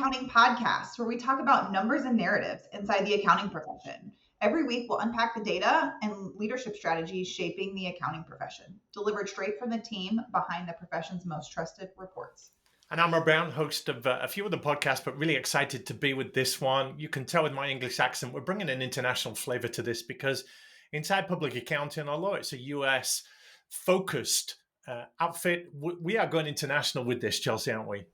Accounting podcast, where we talk about numbers and narratives inside the accounting profession. Every week, we'll unpack the data and leadership strategies shaping the accounting profession, delivered straight from the team behind the profession's most trusted reports. And I'm Rob Brown, host of a few of the podcasts, but really excited to be with this one. You can tell with my English accent, we're bringing an international flavor to this because inside public accounting, although it's a US focused outfit, we are going international with this, Chelsea, aren't we?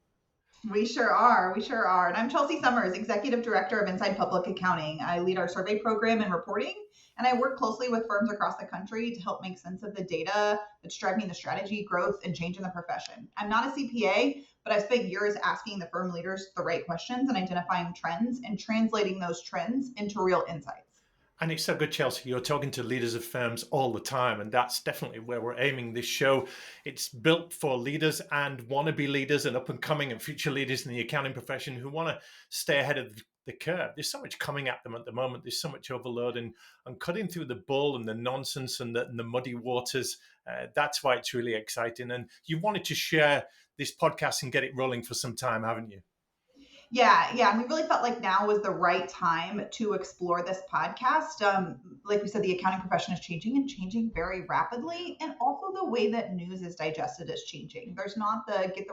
We sure are. We sure are. And I'm Chelsea Summers, Executive Director of Inside Public Accounting. I lead our survey program and reporting, and I work closely with firms across the country to help make sense of the data that's driving the strategy, growth, and change in the profession. I'm not a CPA, but I've spent years asking the firm leaders the right questions and identifying trends and translating those trends into real insights. And it's so good, Chelsea. You're talking to leaders of firms all the time, and that's definitely where we're aiming this show. It's built for leaders and wannabe leaders and up and coming and future leaders in the accounting profession who want to stay ahead of the curve. There's so much coming at them at the moment. There's so much overload and cutting through the bull and the nonsense and the muddy waters. That's why it's really exciting. And you wanted to share this podcast and get it rolling for some time, haven't you? Yeah. And we really felt like now was the right time to explore this podcast. Like we said, the accounting profession is changing and changing very rapidly, and also the way that news is digested is changing. There's not the get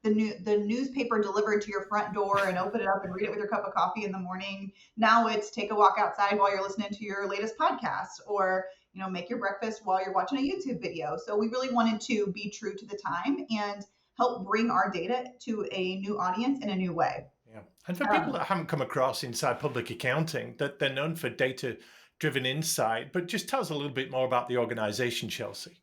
the newspaper delivered to your front door and open it up and read it with your cup of coffee in the morning. Now it's take a walk outside while you're listening to your latest podcast, or make your breakfast while you're watching a YouTube video. So we really wanted to be true to the time and help bring our data to a new audience in a new way. Yeah. And for people that haven't come across inside public accounting, that they're known for data-driven insight, but just tell us a little bit more about the organization, Chelsea.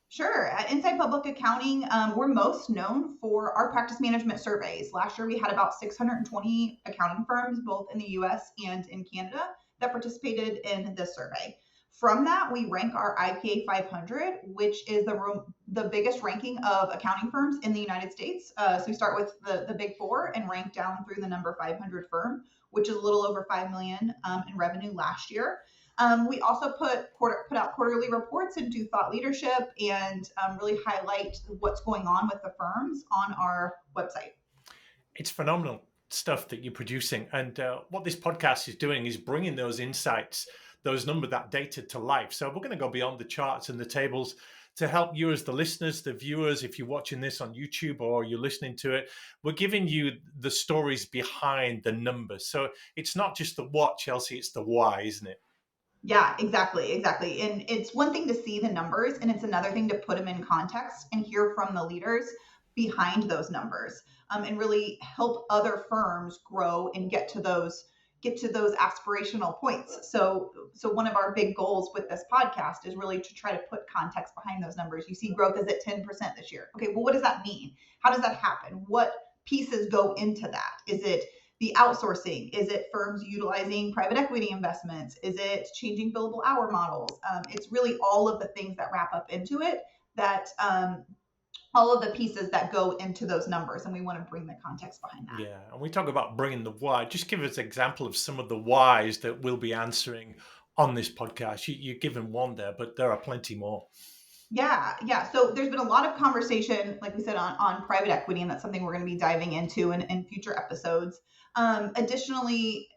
Sure. At Inside Public Accounting, we're most known for our practice management surveys. Last year, we had about 620 accounting firms, both in the US and in Canada, that participated in this survey. From that, we rank our IPA 500, which is the biggest ranking of accounting firms in the United States. So we start with the big four and rank down through the number 500 firm, which is a little over 5 million in revenue last year. We also put out quarterly reports and do thought leadership and really highlight what's going on with the firms on our website. It's phenomenal stuff that you're producing. And what this podcast is doing is bringing those insights, that data to life. So we're going to go beyond the charts and the tables to help you as the listeners, the viewers. If you're watching this on YouTube or you're listening to it, we're giving you the stories behind the numbers. So it's not just the what, Chelsea, it's the why, isn't it? Yeah, exactly. And it's one thing to see the numbers, and it's another thing to put them in context and hear from the leaders behind those numbers, and really help other firms grow and get to those aspirational points. So one of our big goals with this podcast is really to try to put context behind those numbers. You see growth is at 10% this year. Okay, well, what does that mean? How does that happen? What pieces go into that? Is it the outsourcing? Is it firms utilizing private equity investments? Is it changing billable hour models? It's really all of the things that wrap up into it, that all of the pieces that go into those numbers, and we want to bring the context behind that. Yeah, and we talk about bringing the why. Just give us an example of some of the whys that we'll be answering on this podcast. You've given one there, but there are plenty more. Yeah. So there's been a lot of conversation, like we said, on private equity, and that's something we're going to be diving into in future episodes. Additionally,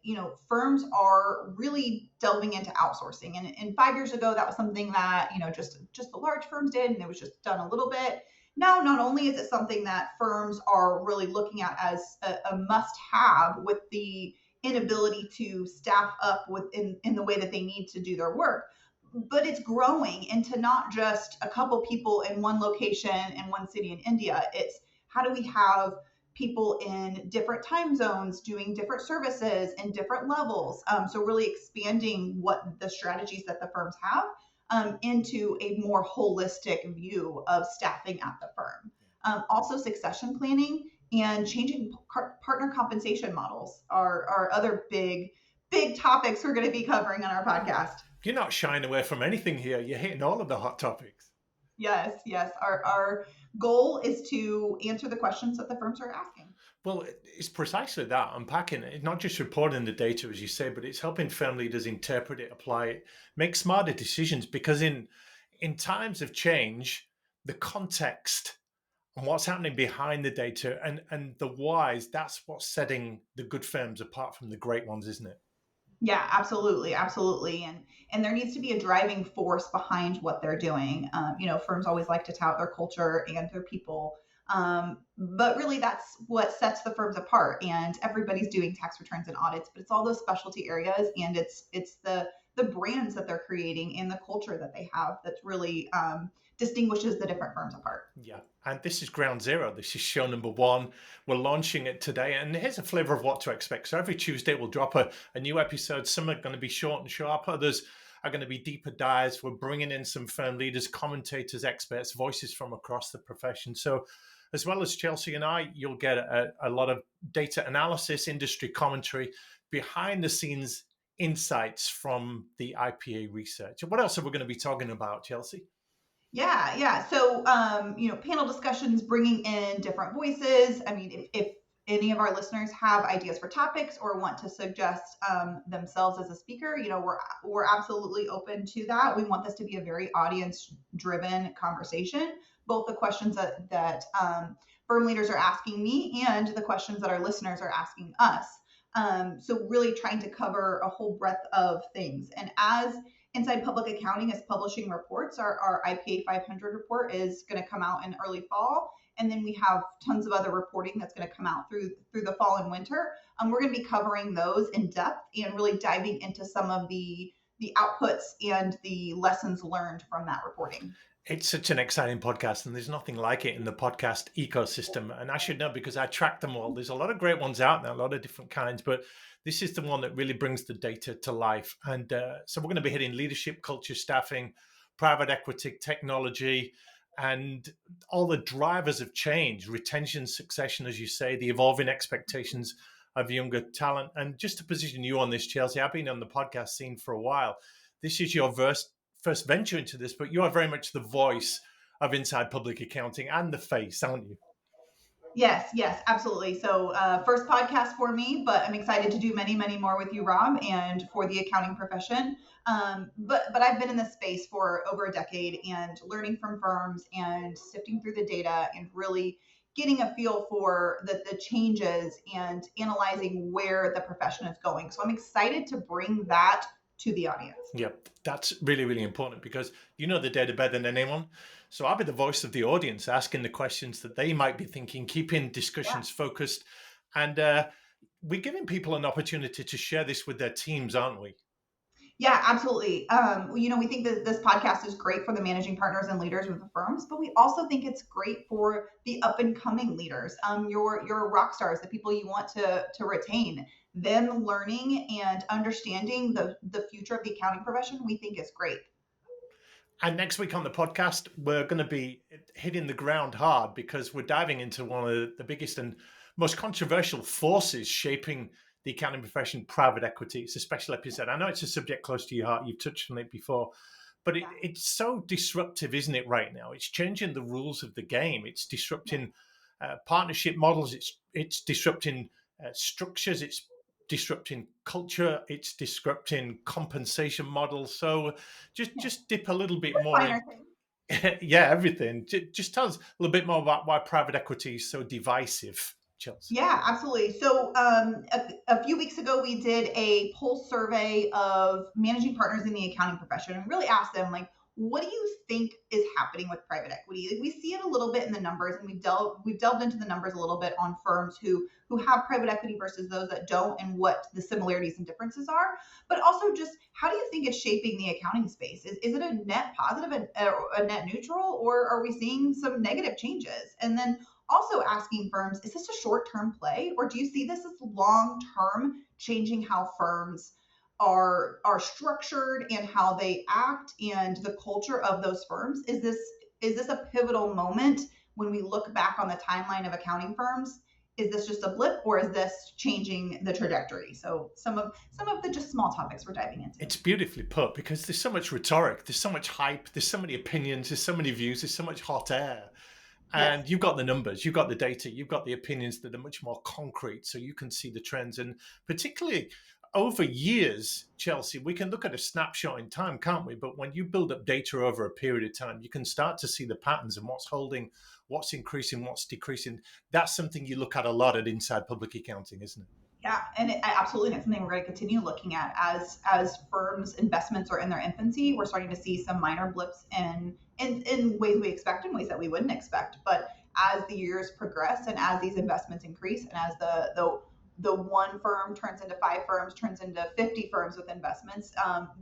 firms are really delving into outsourcing, and 5 years ago, that was something that just the large firms did, and it was just done a little bit. Now, not only is it something that firms are really looking at as a must-have with the inability to staff up in the way that they need to do their work, but it's growing into not just a couple people in one location in one city in India. It's how do we have people in different time zones doing different services and different levels. So really expanding what the strategies that the firms have into a more holistic view of staffing at the firm. Also succession planning and changing partner compensation models are other big topics we're going to be covering on our podcast. You're not shying away from anything here. You're hitting all of the hot topics. Yes. Our goal is to answer the questions that the firms are asking. Well, it's precisely that, unpacking it, not just reporting the data, as you say, but it's helping firm leaders interpret it, apply it, make smarter decisions. Because in times of change, the context and what's happening behind the data and the whys. That's what's setting the good firms apart from the great ones, isn't it? Yeah, absolutely, absolutely, and there needs to be a driving force behind what they're doing. Firms always like to tout their culture and their people, but really that's what sets the firms apart. And everybody's doing tax returns and audits, but it's all those specialty areas, and it's the brands that they're creating and the culture that they have that's really distinguishes the different firms apart. Yeah. And this is ground zero. This is show number one. We're launching it today. And here's a flavor of what to expect. So every Tuesday, we'll drop a new episode. Some are going to be short and sharp, others are going to be deeper dives. We're bringing in some firm leaders, commentators, experts, voices from across the profession. So, as well as Chelsea and I, you'll get a lot of data analysis, industry commentary, behind the scenes insights from the IPA research. What else are we going to be talking about, Chelsea? Yeah, yeah. So, panel discussions, bringing in different voices. I mean, if any of our listeners have ideas for topics or want to suggest themselves as a speaker, we're absolutely open to that. We want this to be a very audience-driven conversation. Both the questions that firm leaders are asking me and the questions that our listeners are asking us. So, really trying to cover a whole breadth of things. And as Inside Public Accounting is publishing reports. Our IPA 500 report is going to come out in early fall, and then we have tons of other reporting that's going to come out through the fall and winter. We're going to be covering those in depth and really diving into some of the outputs and the lessons learned from that reporting. It's such an exciting podcast, and there's nothing like it in the podcast ecosystem. And I should know because I track them all. There's a lot of great ones out there, a lot of different kinds, but this is the one that really brings the data to life. And so we're going to be hitting leadership, culture, staffing, private equity, technology, and all the drivers of change, retention, succession, as you say, the evolving expectations of younger talent. And just to position you on this, Chelsea, I've been on the podcast scene for a while. This is your first venture into this, but you are very much the voice of Inside Public Accounting and the face, aren't you? Yes, yes, absolutely. So, first podcast for me, but I'm excited to do many, many more with you, Rob, and for the accounting profession. But I've been in this space for over a decade and learning from firms and sifting through the data and really getting a feel for the changes and analyzing where the profession is going. So I'm excited to bring that to the audience. Yep, that's really, really important because you know the data better than anyone. So I'll be the voice of the audience, asking the questions that they might be thinking, keeping Yeah. discussions focused. And we're giving people an opportunity to share this with their teams, aren't we? Yeah, absolutely. We think that this podcast is great for the managing partners and leaders with the firms, but we also think it's great for the up and coming leaders, your rock stars, the people you want to retain. Them learning and understanding the future of the accounting profession, we think is great. And next week on the podcast, we're going to be hitting the ground hard because we're diving into one of the biggest and most controversial forces shaping the accounting profession, private equity. It's a special episode. I know it's a subject close to your heart. You've touched on it before, but Yeah. it's so disruptive, isn't it, right now? It's changing the rules of the game. It's Yeah. disrupting partnership models. It's disrupting structures. It's disrupting culture. It's disrupting compensation models. So Yeah. just dip a little bit What more in. finer thing? Yeah, everything. Just tell us a little bit more about why private equity is so divisive, Chelsea. Yeah, absolutely. So, a few weeks ago, we did a pulse survey of managing partners in the accounting profession and really asked them, like, what do you think is happening with private equity? Like, we see it a little bit in the numbers, and we've delved into the numbers a little bit on firms who have private equity versus those that don't, and what the similarities and differences are. But also, just how do you think it's shaping the accounting space? Is it a net positive and a net neutral, or are we seeing some negative changes? And then also asking firms, is this a short-term play, or do you see this as long-term, changing how firms are structured and how they act and the culture of those firms? Is this a pivotal moment when we look back on the timeline of accounting firms? Is this just a blip, or is this changing the trajectory? So some of the just small topics we're diving into. It's beautifully put because there's so much rhetoric, there's so much hype, there's so many opinions, there's so many views, there's so much hot air. Yes. And you've got the numbers, you've got the data, you've got the opinions that are much more concrete, so you can see the trends. And particularly, over years, Chelsea, we can look at a snapshot in time, can't we? But when you build up data over a period of time, you can start to see the patterns and what's holding, what's increasing, what's decreasing. That's something you look at a lot at Inside Public Accounting, isn't it? Yeah, and absolutely, that's something we're going to continue looking at as firms' investments are in their infancy. We're starting to see some minor blips in ways we expect and ways that we wouldn't expect. But as the years progress and as these investments increase, and as the one firm turns into 5 firms, turns into 50 firms with investments,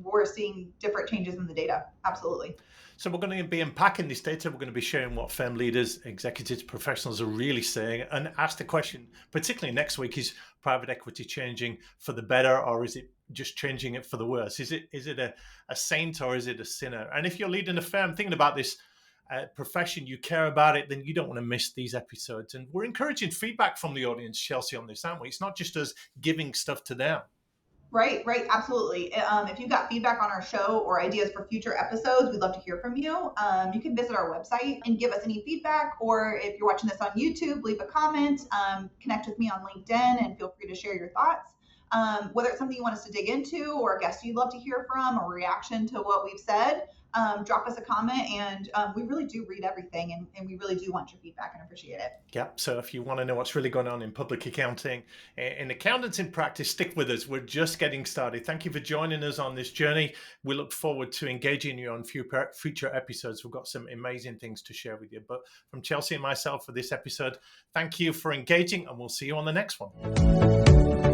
we're seeing different changes in the data. Absolutely. So we're going to be unpacking this data. We're going to be sharing what firm leaders, executives, professionals are really saying, and ask the question, particularly next week, is private equity changing for the better, or is it just changing it for the worse? Is it a saint or is it a sinner? And if you're leading a firm thinking about this profession, you care about it, then you don't want to miss these episodes. And we're encouraging feedback from the audience, Chelsea, on this, aren't we? It's not just us giving stuff to them. Right, absolutely. If you've got feedback on our show or ideas for future episodes, we'd love to hear from you. You can visit our website and give us any feedback, or if you're watching this on YouTube, leave a comment, connect with me on LinkedIn, and feel free to share your thoughts. Whether it's something you want us to dig into, or a guest you'd love to hear from, or reaction to what we've said, drop us a comment, and we really do read everything, and we really do want your feedback and appreciate it. Yeah, so if you want to know what's really going on in public accounting, in accountants in practice, stick with us. We're just getting started. Thank you for joining us on this journey. We look forward to engaging you on future episodes. We've got some amazing things to share with you. But from Chelsea and myself for this episode, thank you for engaging, and we'll see you on the next one.